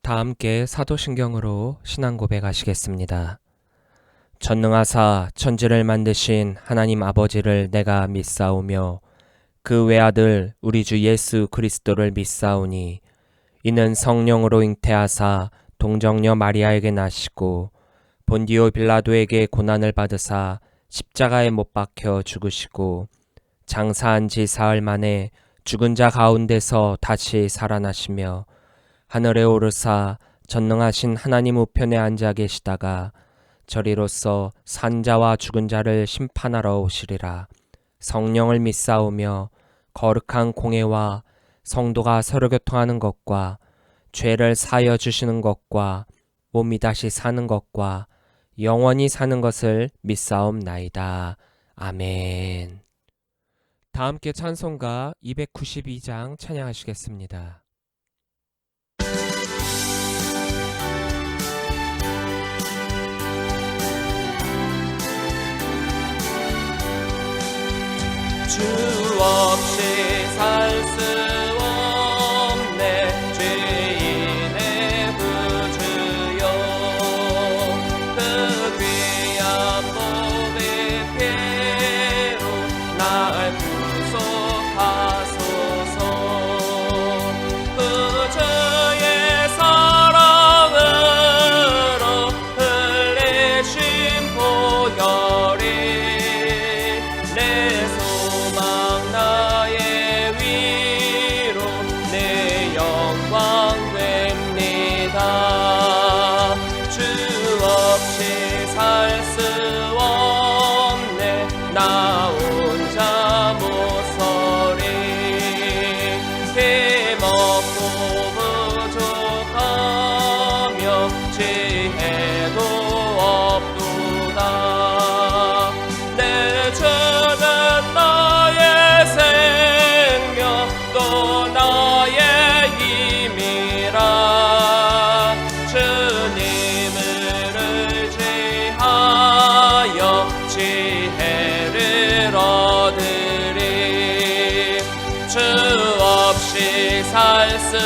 다 함께 사도신경으로 신앙 고백하시겠습니다. 전능하사 천지를 만드신 하나님 아버지를 내가 믿사오며 그 외아들 우리 주 예수 그리스도를 믿사오니 이는 성령으로 잉태하사 동정녀 마리아에게 나시고 본디오 빌라도에게 고난을 받으사 십자가에 못 박혀 죽으시고 장사한 지 사흘 만에 죽은 자 가운데서 다시 살아나시며 하늘에 오르사 전능하신 하나님 우편에 앉아 계시다가 저리로서 산자와 죽은 자를 심판하러 오시리라. 성령을 믿사오며 거룩한 공회와 성도가 서로 교통하는 것과 죄를 사하여 주시는 것과 몸이 다시 사는 것과 영원히 사는 것을 믿사옵나이다. 아멘. 다 함께 찬송가 292장 찬양하시겠습니다. 주 없이 살 수 없네 죄인의 구주여 그 귀한 몸의 피로 날 구속하소서 그 주의 사랑으로 흘리신 보혈이 내 나의 위로 내 영광 됩니다. 주 없이 살 수 없네 나 혼자 못 서리 힘없고 부족하며 지혜도 없도다. 내 주는 나의 생명 또 나의 힘이라 주님을 의지하여 지혜를 얻으리. 주 없이 살 수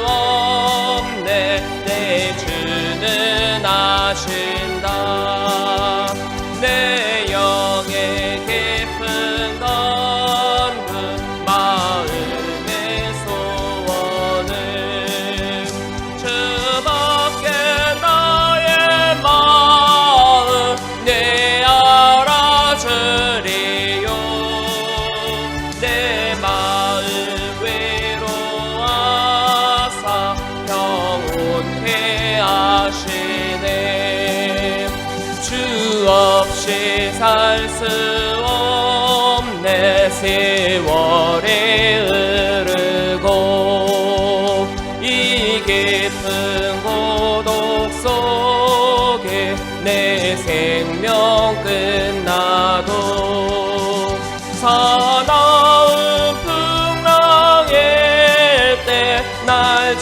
없네 내 주는 아신다. 내 영의 깊은 간구 마음의 소원을 주밖에 나의 마음 내 알아주리요. 내 마음 위로하사 평온케 하시네. 주 없이 살 수 없네 세월이 흐르고 이 깊은 고독 속에 내 생명 끝나도 사나운 풍랑일 때 날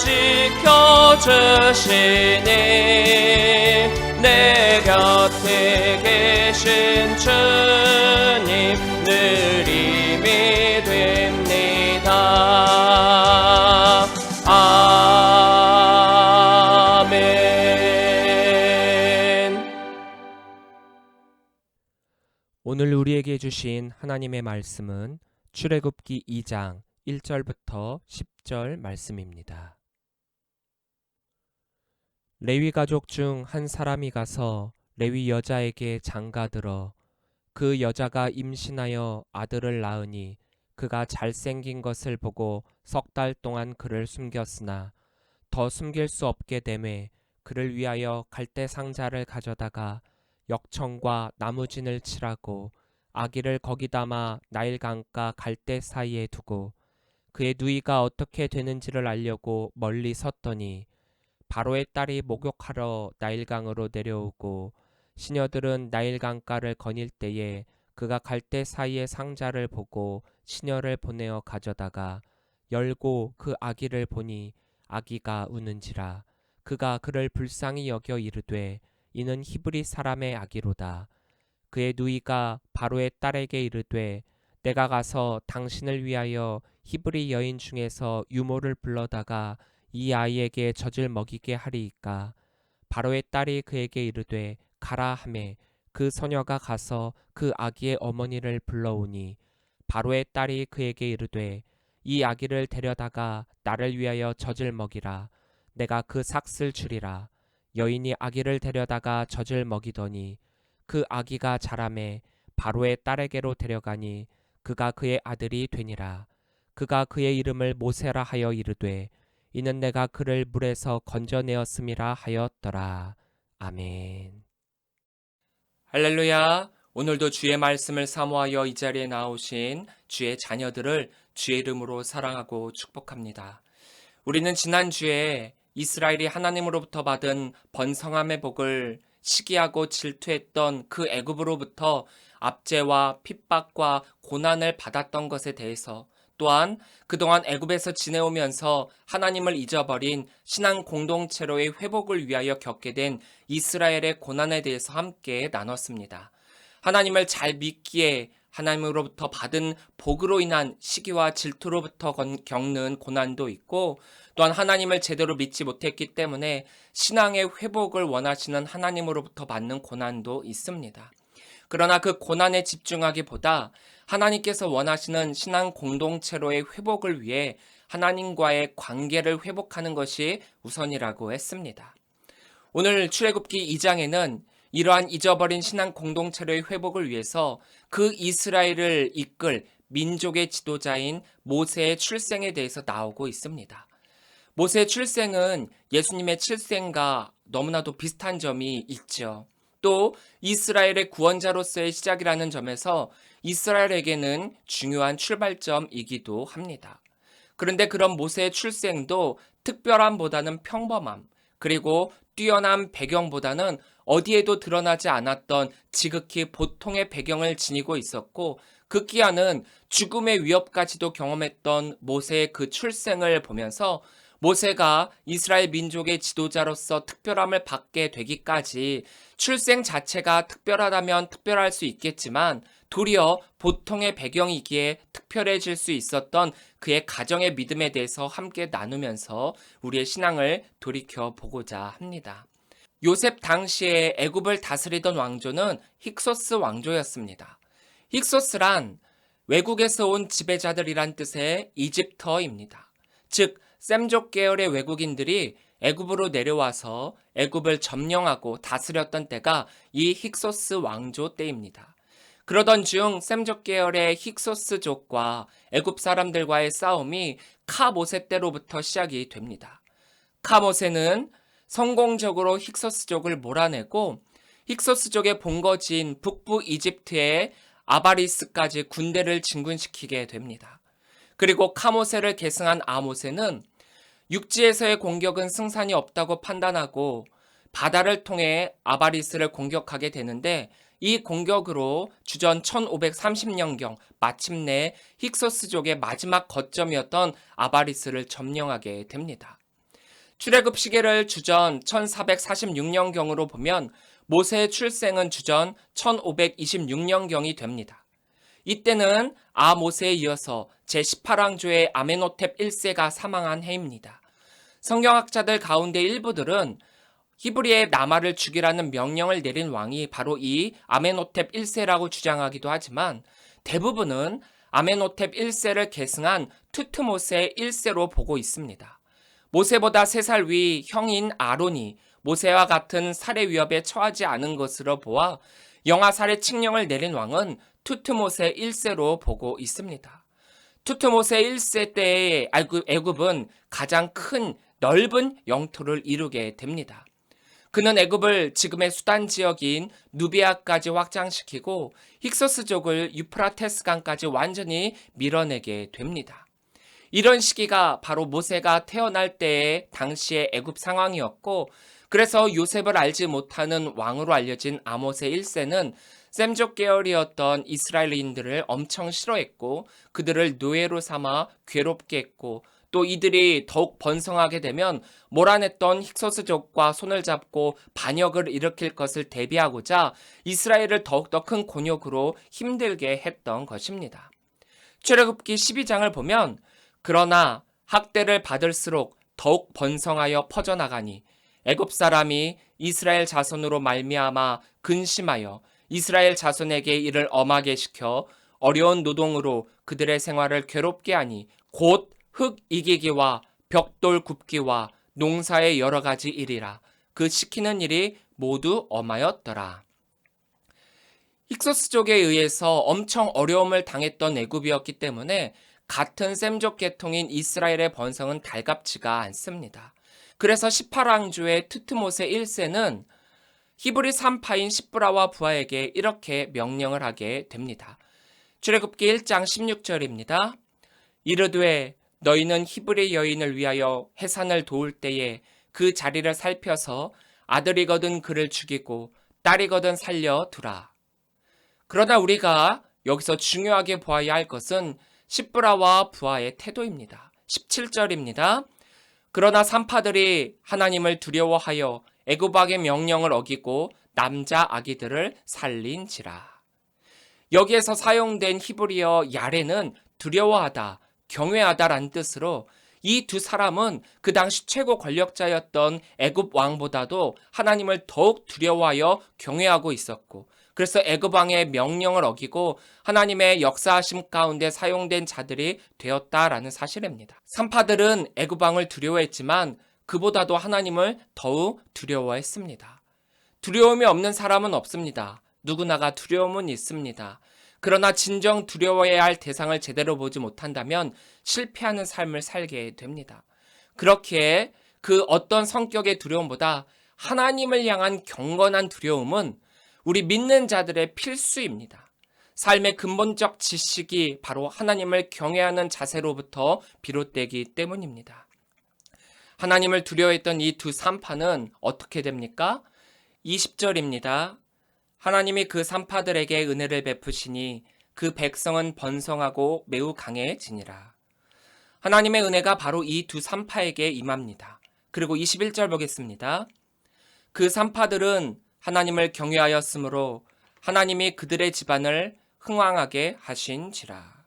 지켜주시니 내 곁에 계신 주님 늘 힘이 됩니다. 아멘. 오늘 우리에게 주신 하나님의 말씀은 출애굽기 2장 1절부터 10절 말씀입니다. 레위 가족 중 한 사람이 가서 레위 여자에게 장가들어 그 여자가 임신하여 아들을 낳으니 그가 잘생긴 것을 보고 석 달 동안 그를 숨겼으나 더 숨길 수 없게 되매 그를 위하여 갈대 상자를 가져다가 역청과 나무진을 칠하고 아기를 거기 담아 나일 강가 갈대 사이에 두고 그의 누이가 어떻게 되는지를 알려고 멀리 섰더니 바로의 딸이 목욕하러 나일강으로 내려오고 시녀들은 나일강가를 거닐 때에 그가 갈대 사이의 상자를 보고 시녀를 보내어 가져다가 열고 그 아기를 보니 아기가 우는지라. 그가 그를 불쌍히 여겨 이르되 이는 히브리 사람의 아기로다. 그의 누이가 바로의 딸에게 이르되 내가 가서 당신을 위하여 히브리 여인 중에서 유모를 불러다가 이 아이에게 젖을 먹이게 하리이까. 바로의 딸이 그에게 이르되 가라 하매 그 소녀가 가서 그 아기의 어머니를 불러오니 바로의 딸이 그에게 이르되 이 아기를 데려다가 나를 위하여 젖을 먹이라. 내가 그 삭슬 주리라. 여인이 아기를 데려다가 젖을 먹이더니 그 아기가 자라매 바로의 딸에게로 데려가니 그가 그의 아들이 되니라. 그가 그의 이름을 모세라 하여 이르되 이는 내가 그를 물에서 건져내었음이라 하였더라. 아멘. 할렐루야. 오늘도 주의 말씀을 사모하여 이 자리에 나오신 주의 자녀들을 주의 이름으로 사랑하고 축복합니다. 우리는 지난주에 이스라엘이 하나님으로부터 받은 번성함의 복을 시기하고 질투했던 그 애굽으로부터 압제와 핍박과 고난을 받았던 것에 대해서, 또한 그동안 애굽에서 지내오면서 하나님을 잊어버린 신앙 공동체로의 회복을 위하여 겪게 된 이스라엘의 고난에 대해서 함께 나눴습니다. 하나님을 잘 믿기에 하나님으로부터 받은 복으로 인한 시기와 질투로부터 겪는 고난도 있고, 또한 하나님을 제대로 믿지 못했기 때문에 신앙의 회복을 원하시는 하나님으로부터 받는 고난도 있습니다. 그러나 그 고난에 집중하기보다 하나님께서 원하시는 신앙 공동체로의 회복을 위해 하나님과의 관계를 회복하는 것이 우선이라고 했습니다. 오늘 출애굽기 2장에는 이러한 잊어버린 신앙 공동체로의 회복을 위해서 그 이스라엘을 이끌 민족의 지도자인 모세의 출생에 대해서 나오고 있습니다. 모세의 출생은 예수님의 출생과 너무나도 비슷한 점이 있죠. 또 이스라엘의 구원자로서의 시작이라는 점에서 이스라엘에게는 중요한 출발점이기도 합니다. 그런데 그런 모세의 출생도 특별함보다는 평범함, 그리고 뛰어난 배경보다는 어디에도 드러나지 않았던 지극히 보통의 배경을 지니고 있었고, 극기야는 죽음의 위협까지도 경험했던 모세의 그 출생을 보면서 모세가 이스라엘 민족의 지도자로서 특별함을 받게 되기까지 출생 자체가 특별하다면 특별할 수 있겠지만 도리어 보통의 배경이기에 특별해질 수 있었던 그의 가정의 믿음에 대해서 함께 나누면서 우리의 신앙을 돌이켜보고자 합니다. 요셉 당시에 애굽을 다스리던 왕조는 힉소스 왕조였습니다. 힉소스란 외국에서 온 지배자들이란 뜻의 이집터입니다. 즉 셈족 계열의 외국인들이 애굽으로 내려와서 애굽을 점령하고 다스렸던 때가 이 힉소스 왕조 때입니다. 그러던 중 셈족 계열의 힉소스족과 애굽 사람들과의 싸움이 카모세 때로부터 시작이 됩니다. 카모세는 성공적으로 힉소스족을 몰아내고 힉소스족의 본거지인 북부 이집트의 아바리스까지 군대를 진군시키게 됩니다. 그리고 카모세를 계승한 아모세는 육지에서의 공격은 승산이 없다고 판단하고 바다를 통해 아바리스를 공격하게 되는데, 이 공격으로 주전 1530년경 마침내 힉소스족의 마지막 거점이었던 아바리스를 점령하게 됩니다. 출애굽 시계를 주전 1446년경으로 보면 모세의 출생은 주전 1526년경이 됩니다. 이때는 아모세에 이어서 제18왕조의 아메노텝 1세가 사망한 해입니다. 성경학자들 가운데 일부들은 히브리의 나마를 죽이라는 명령을 내린 왕이 바로 이 아메노텝 1세라고 주장하기도 하지만, 대부분은 아메노텝 1세를 계승한 투트모세 1세로 보고 있습니다. 모세보다 3살 위 형인 아론이 모세와 같은 살해 위협에 처하지 않은 것으로 보아 영아 살해 칙령을 내린 왕은 투트모세 1세로 보고 있습니다. 투트모세 1세 때의 애굽은 가장 큰 넓은 영토를 이루게 됩니다. 그는 애굽을 지금의 수단 지역인 누비아까지 확장시키고 힉소스족을 유프라테스강까지 완전히 밀어내게 됩니다. 이런 시기가 바로 모세가 태어날 때의 당시의 애굽 상황이었고, 그래서 요셉을 알지 못하는 왕으로 알려진 아모세 1세는 셈족 계열이었던 이스라엘인들을 엄청 싫어했고 그들을 노예로 삼아 괴롭게 했고, 또 이들이 더욱 번성하게 되면 몰아냈던 힉소스족과 손을 잡고 반역을 일으킬 것을 대비하고자 이스라엘을 더욱더 큰 곤욕으로 힘들게 했던 것입니다. 출애굽기 12장을 보면 그러나 학대를 받을수록 더욱 번성하여 퍼져나가니 애굽 사람이 이스라엘 자손으로 말미암아 근심하여 이스라엘 자손에게 이를 엄하게 시켜 어려운 노동으로 그들의 생활을 괴롭게 하니 곧 흙 이기기와 벽돌 굽기와 농사의 여러 가지 일이라. 그 시키는 일이 모두 엄하였더라. 힉소스족에 의해서 엄청 어려움을 당했던 애굽이었기 때문에 같은 셈족 계통인 이스라엘의 번성은 달갑지가 않습니다. 그래서 18왕조의 트트모세 1세는 히브리 산파인 시브라와 부하에게 이렇게 명령을 하게 됩니다. 출애굽기 1장 16절입니다. 이르되 너희는 히브리 여인을 위하여 해산을 도울 때에 그 자리를 살펴서 아들이거든 그를 죽이고 딸이거든 살려 두라. 그러나 우리가 여기서 중요하게 보아야 할 것은 시브라와 부하의 태도입니다. 17절입니다. 그러나 산파들이 하나님을 두려워하여 애굽 왕의 명령을 어기고 남자 아기들을 살린지라. 여기에서 사용된 히브리어 야레는 두려워하다, 경외하다라는 뜻으로 이 두 사람은 그 당시 최고 권력자였던 애굽 왕보다도 하나님을 더욱 두려워하여 경외하고 있었고, 그래서 애굽 왕의 명령을 어기고 하나님의 역사하심 가운데 사용된 자들이 되었다라는 사실입니다. 산파들은 애굽 왕을 두려워했지만 그보다도 하나님을 더욱 두려워했습니다. 두려움이 없는 사람은 없습니다. 누구나가 두려움은 있습니다. 그러나 진정 두려워해야 할 대상을 제대로 보지 못한다면 실패하는 삶을 살게 됩니다. 그렇기에 그 어떤 성격의 두려움보다 하나님을 향한 경건한 두려움은 우리 믿는 자들의 필수입니다. 삶의 근본적 지식이 바로 하나님을 경외하는 자세로부터 비롯되기 때문입니다. 하나님을 두려워했던 이 두 산파는 어떻게 됩니까? 20절입니다. 하나님이 그 산파들에게 은혜를 베푸시니 그 백성은 번성하고 매우 강해지니라. 하나님의 은혜가 바로 이 두 산파에게 임합니다. 그리고 21절 보겠습니다. 그 산파들은 하나님을 경외하였으므로 하나님이 그들의 집안을 흥왕하게 하신지라.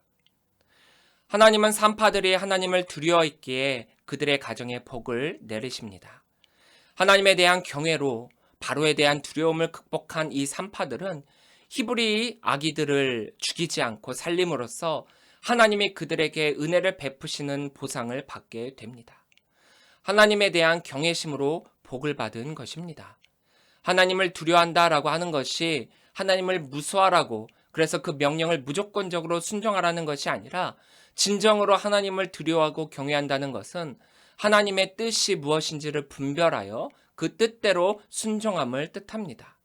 하나님은 산파들이 하나님을 두려워했기에 그들의 가정에 복을 내리십니다. 하나님에 대한 경외로 바로에 대한 두려움을 극복한 이 산파들은 히브리 아기들을 죽이지 않고 살림으로써 하나님이 그들에게 은혜를 베푸시는 보상을 받게 됩니다. 하나님에 대한 경외심으로 복을 받은 것입니다. 하나님을 두려워한다라고 하는 것이 하나님을 무서워하라고, 그래서 그 명령을 무조건적으로 순종하라는 것이 아니라 진정으로 하나님을 두려워하고 경외한다는 것은 하나님의 뜻이 무엇인지를 분별하여 그 뜻대로 순종함을 뜻합니다.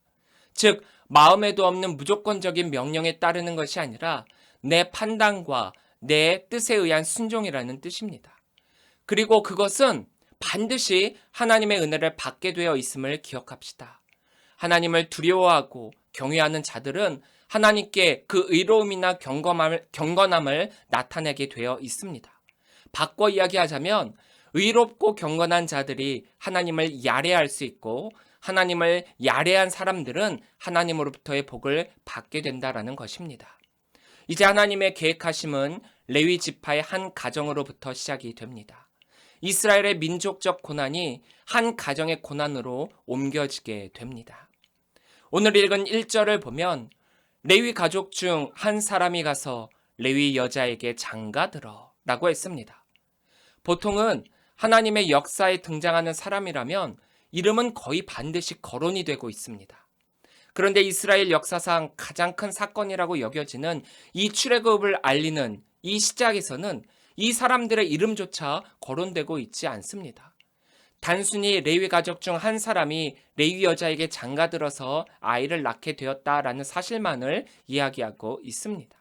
즉, 마음에도 없는 무조건적인 명령에 따르는 것이 아니라 내 판단과 내 뜻에 의한 순종이라는 뜻입니다. 그리고 그것은 반드시 하나님의 은혜를 받게 되어 있음을 기억합시다. 하나님을 두려워하고 경외하는 자들은 하나님께 그 의로움이나 경건함을 나타내게 되어 있습니다. 바꿔 이야기하자면 의롭고 경건한 자들이 하나님을 야래할 수 있고 하나님을 야래한 사람들은 하나님으로부터의 복을 받게 된다라는 것입니다. 이제 하나님의 계획하심은 레위 지파의 한 가정으로부터 시작이 됩니다. 이스라엘의 민족적 고난이 한 가정의 고난으로 옮겨지게 됩니다. 오늘 읽은 1절을 보면 레위 가족 중 한 사람이 가서 레위 여자에게 장가들어 라고 했습니다. 보통은 하나님의 역사에 등장하는 사람이라면 이름은 거의 반드시 거론이 되고 있습니다. 그런데 이스라엘 역사상 가장 큰 사건이라고 여겨지는 이 출애굽을 알리는 이 시작에서는 이 사람들의 이름조차 거론되고 있지 않습니다. 단순히 레위 가족 중 한 사람이 레위 여자에게 장가들어서 아이를 낳게 되었다라는 사실만을 이야기하고 있습니다.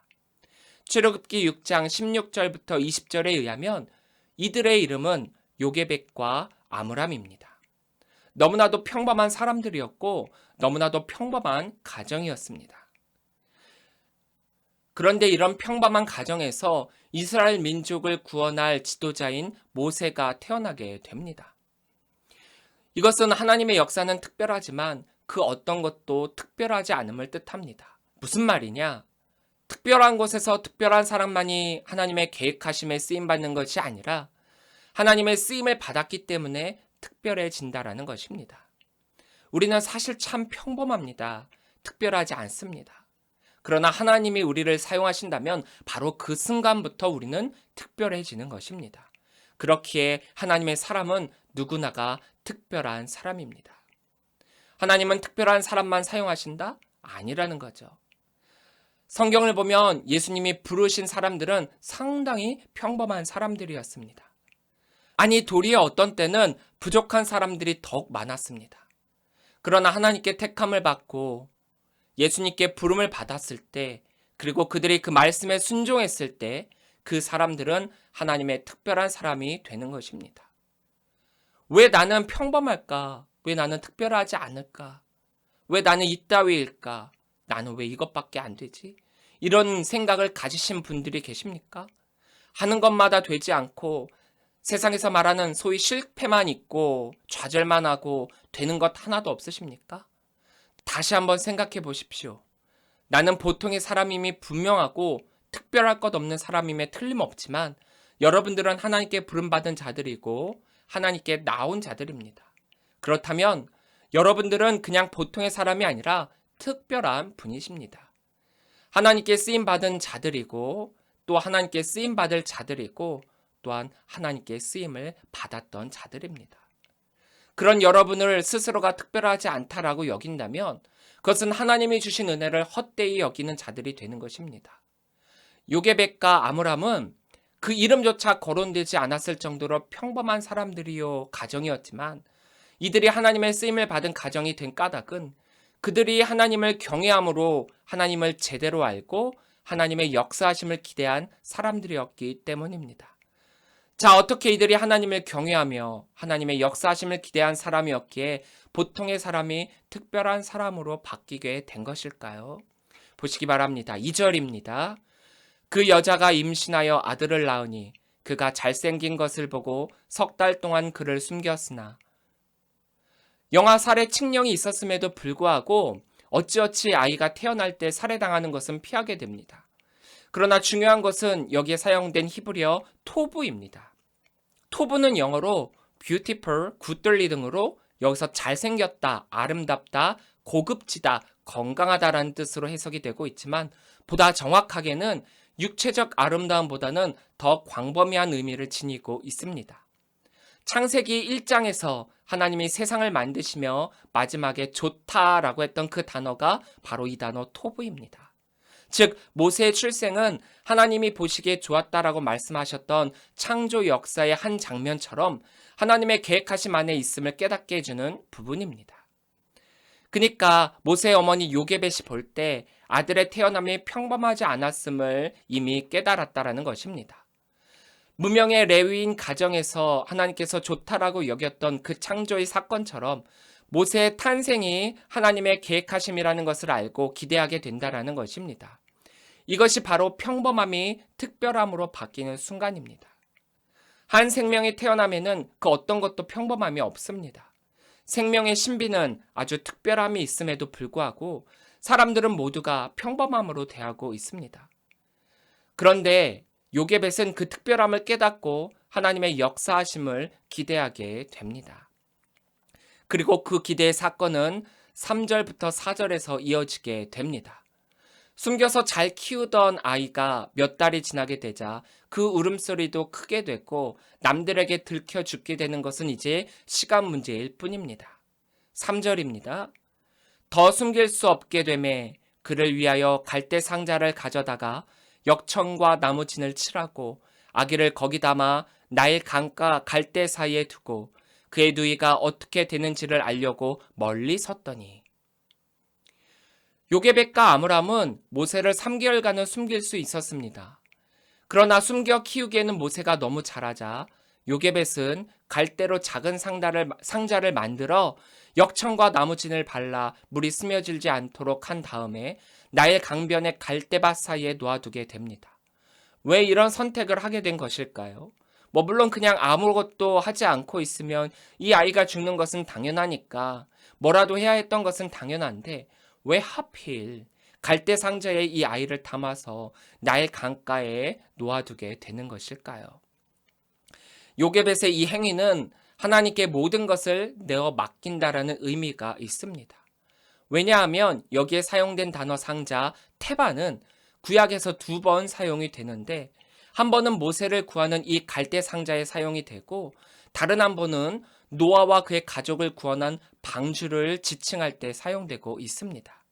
출애굽기 6장 16절부터 20절에 의하면 이들의 이름은 요게벳과 아므람입니다. 너무나도 평범한 사람들이었고 너무나도 평범한 가정이었습니다. 그런데 이런 평범한 가정에서 이스라엘 민족을 구원할 지도자인 모세가 태어나게 됩니다. 이것은 하나님의 역사는 특별하지만 그 어떤 것도 특별하지 않음을 뜻합니다. 무슨 말이냐? 특별한 곳에서 특별한 사람만이 하나님의 계획하심에 쓰임받는 것이 아니라 하나님의 쓰임을 받았기 때문에 특별해진다라는 것입니다. 우리는 사실 참 평범합니다. 특별하지 않습니다. 그러나 하나님이 우리를 사용하신다면 바로 그 순간부터 우리는 특별해지는 것입니다. 그렇기에 하나님의 사람은 누구나가 특별한 사람입니다. 하나님은 특별한 사람만 사용하신다? 아니라는 거죠. 성경을 보면 예수님이 부르신 사람들은 상당히 평범한 사람들이었습니다. 아니, 도리어 어떤 때는 부족한 사람들이 더욱 많았습니다. 그러나 하나님께 택함을 받고 예수님께 부름을 받았을 때, 그리고 그들이 그 말씀에 순종했을 때 그 사람들은 하나님의 특별한 사람이 되는 것입니다. 왜 나는 평범할까? 왜 나는 특별하지 않을까? 왜 나는 이따위일까? 나는 왜 이것밖에 안 되지? 이런 생각을 가지신 분들이 계십니까? 하는 것마다 되지 않고 세상에서 말하는 소위 실패만 있고 좌절만 하고 되는 것 하나도 없으십니까? 다시 한번 생각해 보십시오. 나는 보통의 사람임이 분명하고 특별할 것 없는 사람임에 틀림없지만 여러분들은 하나님께 부름받은 자들이고 하나님께 나온 자들입니다. 그렇다면 여러분들은 그냥 보통의 사람이 아니라 특별한 분이십니다. 하나님께 쓰임받은 자들이고 또 하나님께 쓰임받을 자들이고 또한 하나님께 쓰임을 받았던 자들입니다. 그런 여러분을 스스로가 특별하지 않다라고 여긴다면 그것은 하나님이 주신 은혜를 헛되이 여기는 자들이 되는 것입니다. 요게벳과 아므람은 그 이름조차 거론되지 않았을 정도로 평범한 사람들이요 가정이었지만 이들이 하나님의 쓰임을 받은 가정이 된 까닭은 그들이 하나님을 경외함으로 하나님을 제대로 알고 하나님의 역사하심을 기대한 사람들이었기 때문입니다. 자, 어떻게 이들이 하나님을 경외하며 하나님의 역사하심을 기대한 사람이었기에 보통의 사람이 특별한 사람으로 바뀌게 된 것일까요? 보시기 바랍니다. 2절입니다. 그 여자가 임신하여 아들을 낳으니 그가 잘생긴 것을 보고 3달 동안 그를 숨겼으나 영아 살해 칙령이 있었음에도 불구하고 어찌어찌 아이가 태어날 때 살해당하는 것은 피하게 됩니다. 그러나 중요한 것은 여기에 사용된 히브리어 토부입니다. 토부는 영어로 beautiful, 굿들리 등으로 여기서 잘생겼다, 아름답다, 고급지다, 건강하다라는 뜻으로 해석이 되고 있지만 보다 정확하게는 육체적 아름다움보다는 더 광범위한 의미를 지니고 있습니다. 창세기 1장에서 하나님이 세상을 만드시며 마지막에 좋다라고 했던 그 단어가 바로 이 단어 토부입니다. 즉 모세의 출생은 하나님이 보시기에 좋았다라고 말씀하셨던 창조 역사의 한 장면처럼 하나님의 계획하심 안에 있음을 깨닫게 해주는 부분입니다. 그러니까 모세의 어머니 요게벳이 볼 때 아들의 태어남이 평범하지 않았음을 이미 깨달았다라는 것입니다. 무명의 레위인 가정에서 하나님께서 좋다라고 여겼던 그 창조의 사건처럼 모세의 탄생이 하나님의 계획하심이라는 것을 알고 기대하게 된다라는 것입니다. 이것이 바로 평범함이 특별함으로 바뀌는 순간입니다. 한 생명이 태어나면은 그 어떤 것도 평범함이 없습니다. 생명의 신비는 아주 특별함이 있음에도 불구하고 사람들은 모두가 평범함으로 대하고 있습니다. 그런데 요게벳은 그 특별함을 깨닫고 하나님의 역사하심을 기대하게 됩니다. 그리고 그 기대의 사건은 3절부터 4절에서 이어지게 됩니다. 숨겨서 잘 키우던 아이가 몇 달이 지나게 되자 그 울음소리도 크게 됐고 남들에게 들켜 죽게 되는 것은 이제 시간 문제일 뿐입니다. 3절입니다. 더 숨길 수 없게 되매 그를 위하여 갈대 상자를 가져다가 역청과 나무진을 칠하고 아기를 거기 담아 나일 강가 갈대 사이에 두고 그의 누이가 어떻게 되는지를 알려고 멀리 섰더니 요게벳과 아므람은 모세를 3개월간은 숨길 수 있었습니다. 그러나 숨겨 키우기에는 모세가 너무 잘하자 요게벳은 갈대로 작은 상자를 만들어 역청과 나무진을 발라 물이 스며들지 않도록 한 다음에 나일 강변의 갈대밭 사이에 놓아두게 됩니다. 왜 이런 선택을 하게 된 것일까요? 물론 그냥 아무것도 하지 않고 있으면 이 아이가 죽는 것은 당연하니까 뭐라도 해야 했던 것은 당연한데 왜 하필 갈대 상자에 이 아이를 담아서 나일 강가에 놓아두게 되는 것일까요? 요게벳의 이 행위는 하나님께 모든 것을 내어 맡긴다라는 의미가 있습니다. 왜냐하면 여기에 사용된 단어 상자 테바는 구약에서 2번 사용이 되는데, 한 번은 모세를 구하는 이 갈대 상자에 사용이 되고, 다른 한 번은 노아와 그의 가족을 구원한 방주를 지칭할 때 사용되고 있습니다.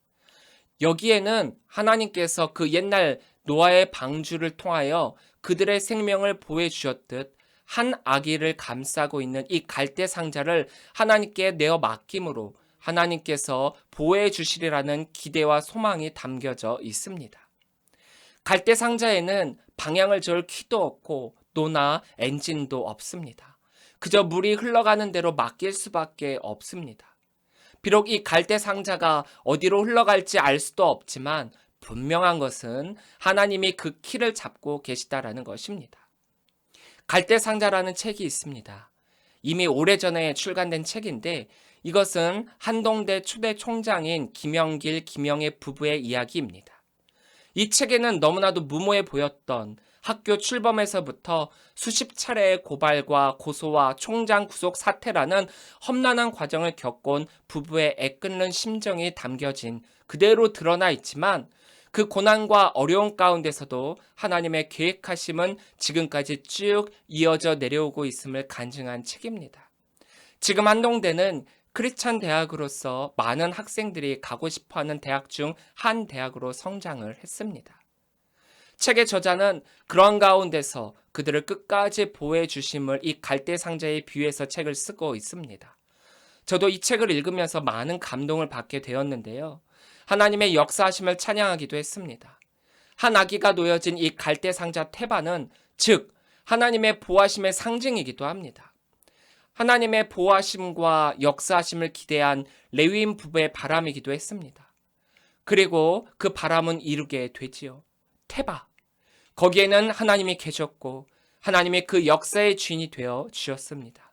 여기에는 하나님께서 그 옛날 노아의 방주를 통하여 그들의 생명을 보호해 주셨듯 한 아기를 감싸고 있는 이 갈대 상자를 하나님께 내어 맡김으로 하나님께서 보호해 주시리라는 기대와 소망이 담겨져 있습니다. 갈대 상자에는 방향을 줄 키도 없고 노나 엔진도 없습니다. 그저 물이 흘러가는 대로 맡길 수밖에 없습니다. 비록 이 갈대 상자가 어디로 흘러갈지 알 수도 없지만 분명한 것은 하나님이 그 키를 잡고 계시다라는 것입니다. 갈대 상자라는 책이 있습니다. 이미 오래전에 출간된 책인데, 이것은 한동대 초대 총장인 김영길, 김영애 부부의 이야기입니다. 이 책에는 너무나도 무모해 보였던 학교 출범에서부터 수십 차례의 고발과 고소와 총장 구속 사태라는 험난한 과정을 겪은 부부의 애끓는 심정이 담겨진 그대로 드러나 있지만, 그 고난과 어려운 가운데서도 하나님의 계획하심은 지금까지 쭉 이어져 내려오고 있음을 간증한 책입니다. 지금 한동대는 크리스찬 대학으로서 많은 학생들이 가고 싶어하는 대학 중 한 대학으로 성장을 했습니다. 책의 저자는 그런 가운데서 그들을 끝까지 보호해 주심을 이 갈대 상자에 비유해서 책을 쓰고 있습니다. 저도 이 책을 읽으면서 많은 감동을 받게 되었는데요. 하나님의 역사하심을 찬양하기도 했습니다. 한 아기가 놓여진 이 갈대 상자 테바는 즉 하나님의 보호하심의 상징이기도 합니다. 하나님의 보호하심과 역사하심을 기대한 레위인 부부의 바람이기도 했습니다. 그리고 그 바람은 이루게 되지요. 테바. 거기에는 하나님이 계셨고 하나님이 그 역사의 주인이 되어 주셨습니다.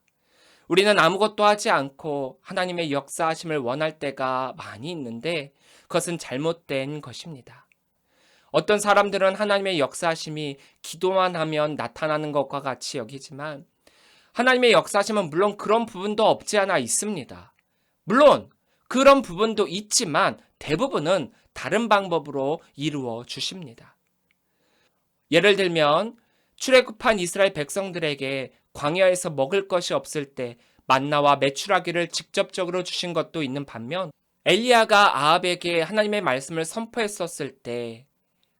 우리는 아무것도 하지 않고 하나님의 역사하심을 원할 때가 많이 있는데 그것은 잘못된 것입니다. 어떤 사람들은 하나님의 역사하심이 기도만 하면 나타나는 것과 같이 여기지만, 하나님의 역사하심은 물론 그런 부분도 없지 않아 있습니다. 물론 그런 부분도 있지만 대부분은 다른 방법으로 이루어 주십니다. 예를 들면 출애굽한 이스라엘 백성들에게 광야에서 먹을 것이 없을 때 만나와 메추라기를 직접적으로 주신 것도 있는 반면, 엘리야가 아합에게 하나님의 말씀을 선포했었을 때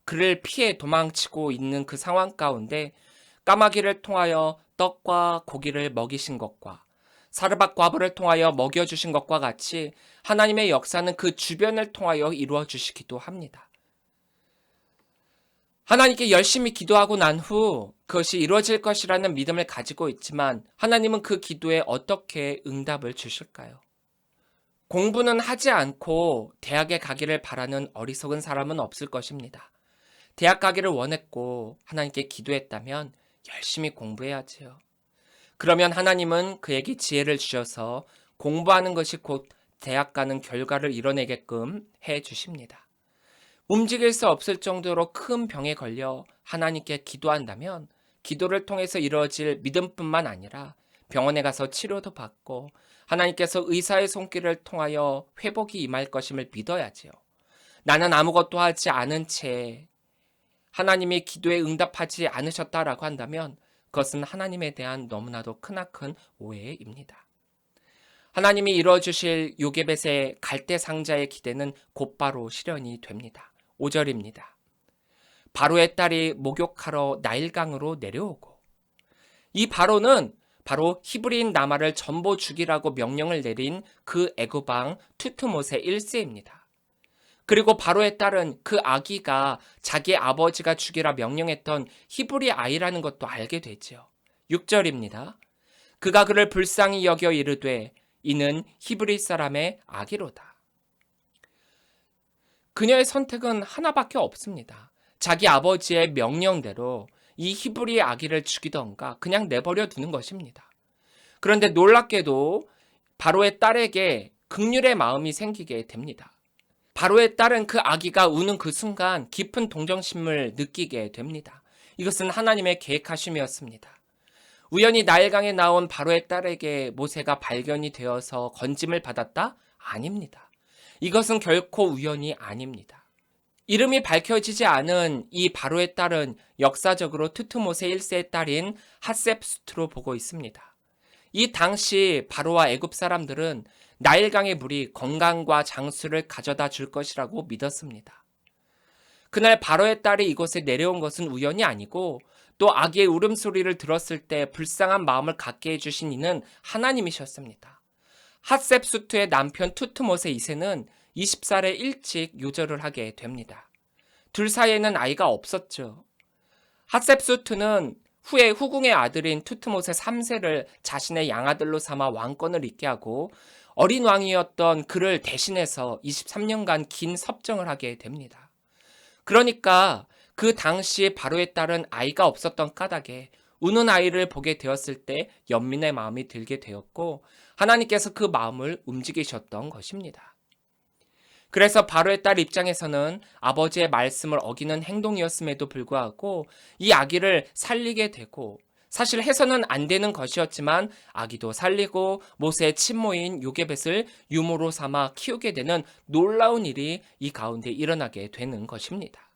그를 피해 도망치고 있는 그 상황 가운데 까마귀를 통하여 떡과 고기를 먹이신 것과 사르밧 과부를 통하여 먹여주신 것과 같이 하나님의 역사는 그 주변을 통하여 이루어 주시기도 합니다. 하나님께 열심히 기도하고 난 후 그것이 이루어질 것이라는 믿음을 가지고 있지만, 하나님은 그 기도에 어떻게 응답을 주실까요? 공부는 하지 않고 대학에 가기를 바라는 어리석은 사람은 없을 것입니다. 대학 가기를 원했고 하나님께 기도했다면 열심히 공부해야지요. 그러면 하나님은 그에게 지혜를 주셔서 공부하는 것이 곧 대학 가는 결과를 이뤄내게끔 해 주십니다. 움직일 수 없을 정도로 큰 병에 걸려 하나님께 기도한다면 기도를 통해서 이루어질 믿음뿐만 아니라 병원에 가서 치료도 받고 하나님께서 의사의 손길을 통하여 회복이 임할 것임을 믿어야지요. 나는 아무것도 하지 않은 채 하나님이 기도에 응답하지 않으셨다라고 한다면 그것은 하나님에 대한 너무나도 크나큰 오해입니다. 하나님이 이루어주실 요게벳의 갈대 상자의 기대는 곧바로 실현이 됩니다. 5절입니다. 바로의 딸이 목욕하러 나일강으로 내려오고, 이 바로는 바로 히브리인 나마를 전부 죽이라고 명령을 내린 그 애굽왕 투트모세 1세입니다. 그리고 바로의 딸은 그 아기가 자기 아버지가 죽이라 명령했던 히브리 아이라는 것도 알게 되지요. 6절입니다. 그가 그를 불쌍히 여겨 이르되 이는 히브리 사람의 아기로다. 그녀의 선택은 하나밖에 없습니다. 자기 아버지의 명령대로 이 히브리 아기를 죽이던가 그냥 내버려 두는 것입니다. 그런데 놀랍게도 바로의 딸에게 긍휼의 마음이 생기게 됩니다. 바로의 딸은 그 아기가 우는 그 순간 깊은 동정심을 느끼게 됩니다. 이것은 하나님의 계획하심이었습니다. 우연히 나일강에 나온 바로의 딸에게 모세가 발견이 되어서 건짐을 받았다? 아닙니다. 이것은 결코 우연이 아닙니다. 이름이 밝혀지지 않은 이 바로의 딸은 역사적으로 투트모세 1세의 딸인 핫셉수트로 보고 있습니다. 이 당시 바로와 애굽 사람들은 나일강의 물이 건강과 장수를 가져다 줄 것이라고 믿었습니다. 그날 바로의 딸이 이곳에 내려온 것은 우연이 아니고 또 아기의 울음소리를 들었을 때 불쌍한 마음을 갖게 해주신 이는 하나님이셨습니다. 핫셉수트의 남편 투트모세 2세는 20살에 일찍 요절을 하게 됩니다. 둘 사이에는 아이가 없었죠. 핫셉수트는 후에 후궁의 아들인 투트모세 3세를 자신의 양아들로 삼아 왕권을 잇게 하고 어린 왕이었던 그를 대신해서 23년간 긴 섭정을 하게 됩니다. 그러니까 그 당시 바로의 딸은 아이가 없었던 까닭에 우는 아이를 보게 되었을 때 연민의 마음이 들게 되었고 하나님께서 그 마음을 움직이셨던 것입니다. 그래서 바로의 딸 입장에서는 아버지의 말씀을 어기는 행동이었음에도 불구하고 이 아기를 살리게 되고 사실 해서는 안 되는 것이었지만 아기도 살리고 모세의 친모인 요게벳을 유모로 삼아 키우게 되는 놀라운 일이 이 가운데 일어나게 되는 것입니다.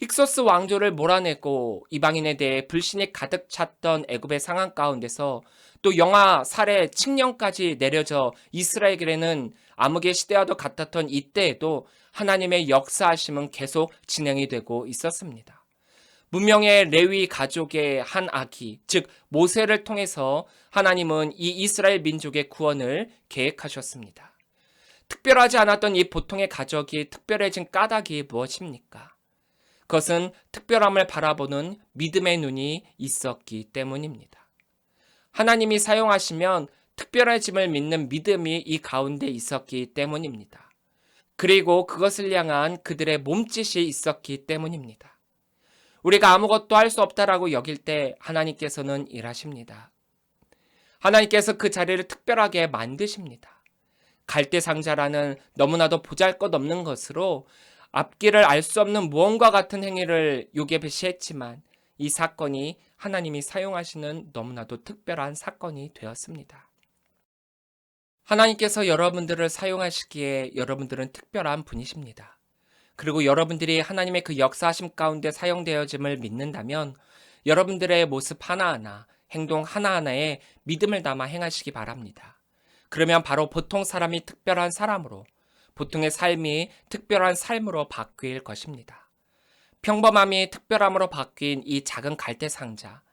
힉소스 왕조를 몰아내고 이방인에 대해 불신이 가득 찼던 애굽의 상황 가운데서 또 영아, 살해, 칙령까지 내려져 이스라엘에게는 암흑의 시대와도 같았던 이때에도 하나님의 역사하심은 계속 진행이 되고 있었습니다. 문명의 레위 가족의 한 아기, 즉 모세를 통해서 하나님은 이 이스라엘 민족의 구원을 계획하셨습니다. 특별하지 않았던 이 보통의 가족이 특별해진 까닭이 무엇입니까? 그것은 특별함을 바라보는 믿음의 눈이 있었기 때문입니다. 하나님이 사용하시면 특별해짐을 믿는 믿음이 이 가운데 있었기 때문입니다. 그리고 그것을 향한 그들의 몸짓이 있었기 때문입니다. 우리가 아무것도 할 수 없다라고 여길 때 하나님께서는 일하십니다. 하나님께서 그 자리를 특별하게 만드십니다. 갈대상자라는 너무나도 보잘것없는 것으로 앞길을 알 수 없는 무언가 같은 행위를 요게벳이 했지만 이 사건이 하나님이 사용하시는 너무나도 특별한 사건이 되었습니다. 하나님께서 여러분들을 사용하시기에 여러분들은 특별한 분이십니다. 그리고 여러분들이 하나님의 그 역사하심 가운데 사용되어짐을 믿는다면 여러분들의 모습 하나하나, 행동 하나하나에 믿음을 담아 행하시기 바랍니다. 그러면 바로 보통 사람이 특별한 사람으로, 보통의 삶이 특별한 삶으로 바뀔 것입니다. 평범함이 특별함으로 바뀐 이 작은 갈대 상자,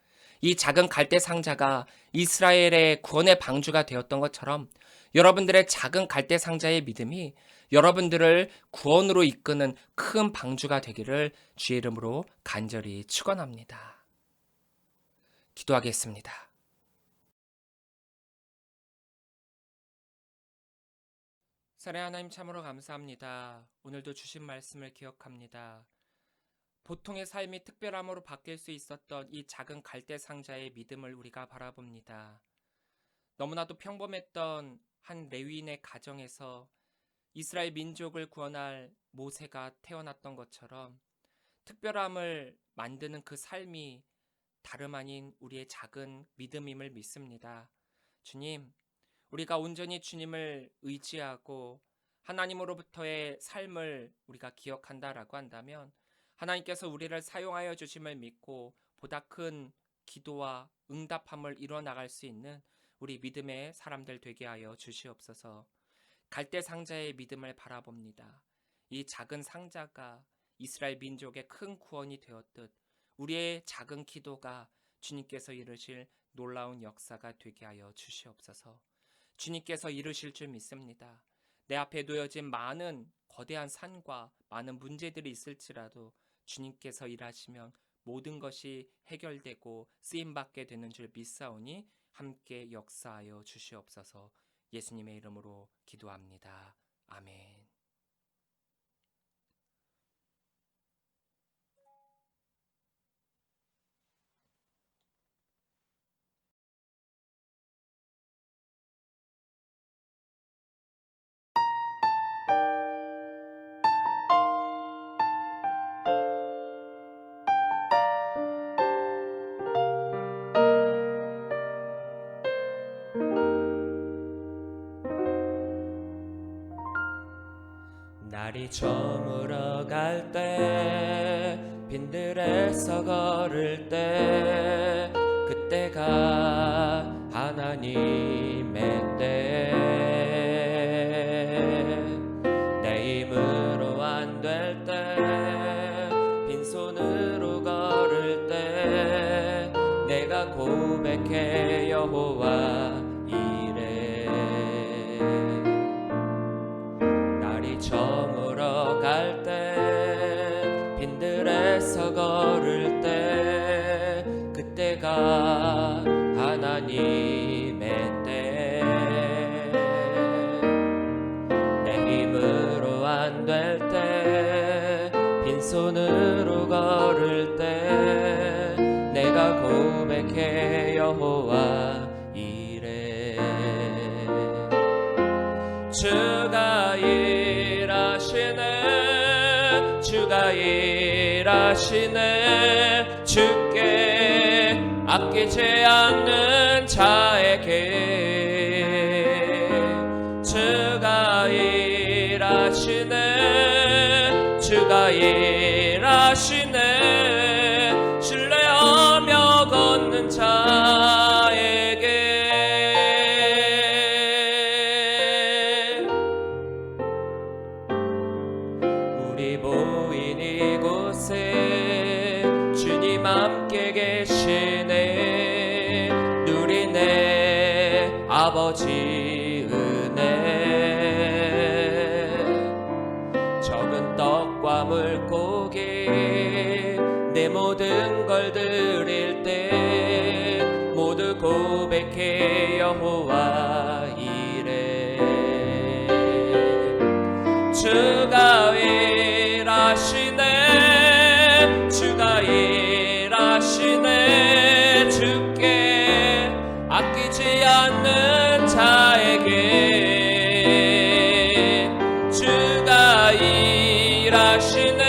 이 작은 갈대 상자가 이스라엘의 구원의 방주가 되었던 것처럼 여러분들의 작은 갈대 상자의 믿음이 여러분들을 구원으로 이끄는 큰 방주가 되기를 주의 이름으로 간절히 축원합니다. 기도하겠습니다. 사랑하는 하나님 참으로 감사합니다. 오늘도 주신 말씀을 기억합니다. 보통의 삶이 특별함으로 바뀔 수 있었던 이 작은 갈대 상자의 믿음을 우리가 바라봅니다. 너무나도 평범했던 한 레위인의 가정에서 이스라엘 민족을 구원할 모세가 태어났던 것처럼 특별함을 만드는 그 삶이 다름 아닌 우리의 작은 믿음임을 믿습니다. 주님, 우리가 온전히 주님을 의지하고 하나님으로부터의 삶을 우리가 기억한다라고 한다면 하나님께서 우리를 사용하여 주심을 믿고 보다 큰 기도와 응답함을 이루어 나갈 수 있는 우리 믿음의 사람들 되게 하여 주시옵소서. 갈대 상자의 믿음을 바라봅니다. 이 작은 상자가 이스라엘 민족의 큰 구원이 되었듯 우리의 작은 기도가 주님께서 이루실 놀라운 역사가 되게 하여 주시옵소서. 주님께서 이루실 줄 믿습니다. 내 앞에 놓여진 많은 거대한 산과 많은 문제들이 있을지라도 주님께서 일하시면 모든 것이 해결되고 쓰임받게 되는 줄 믿사오니 함께 역사하여 주시옵소서. 예수님의 이름으로 기도합니다. 아멘. 날이 저물어 갈 때 빈들에서 걸을 때 그때가 하나님의 때 내 힘으로 안 될 때 빈손으로 걸을 때 내가 고백해 여호와 이래 날이 저물어 갈 때 빈들에서 걸을 때 그때가 하나님의 때 내 힘으로 안 될 때 빈손으로 걸을 때 내가 고백해 여호와 이래 주가 일하시네 주가 일하시네 주께 아끼지 않는 자에게 주가 일하시네 주가 일하시네 신뢰하며 걷는 자에게 우리 모인 이곳에 주님 함께 계시네 누리네 아버지 은혜 적은 떡과 물고기 내 모든 걸 드릴 때 모두 고백해 여호와 이래 주가 일하시네 주가 일하시네 주께 아끼지 않는 자에게 주가 일하시네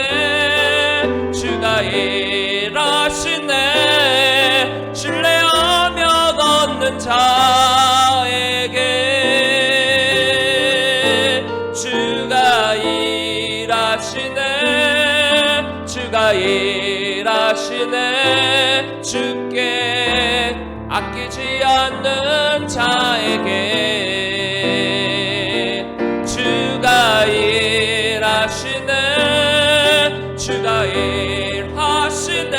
주가 일하시네 신뢰하며 걷는 자에게 주가 일하시네 주가 일하시네 주께 아끼지 않는 자에게 주가 일하시네 주가 일하시네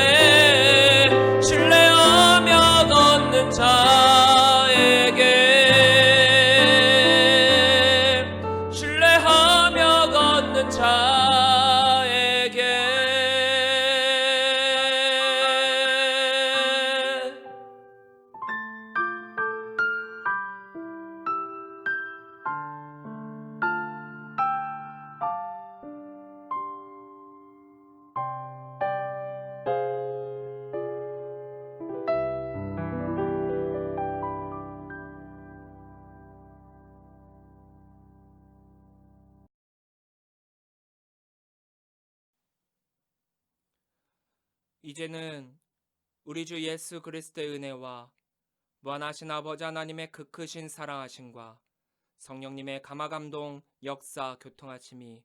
신뢰하며 걷는 자에게 신뢰하며 걷는 자에게 이제는 우리 주 예수 그리스도의 은혜와 무한하신 아버지 하나님의 그 크신 사랑하심과 성령님의 감화감동 역사 교통하심이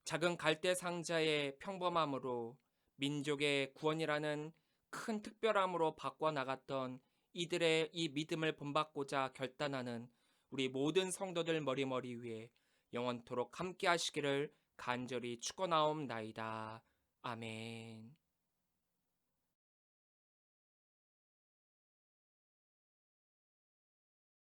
작은 갈대 상자의 평범함으로 민족의 구원이라는 큰 특별함으로 바꿔나갔던 이들의 이 믿음을 본받고자 결단하는 우리 모든 성도들 머리머리 위에 영원토록 함께 하시기를 간절히 축원하옵나이다. 아멘.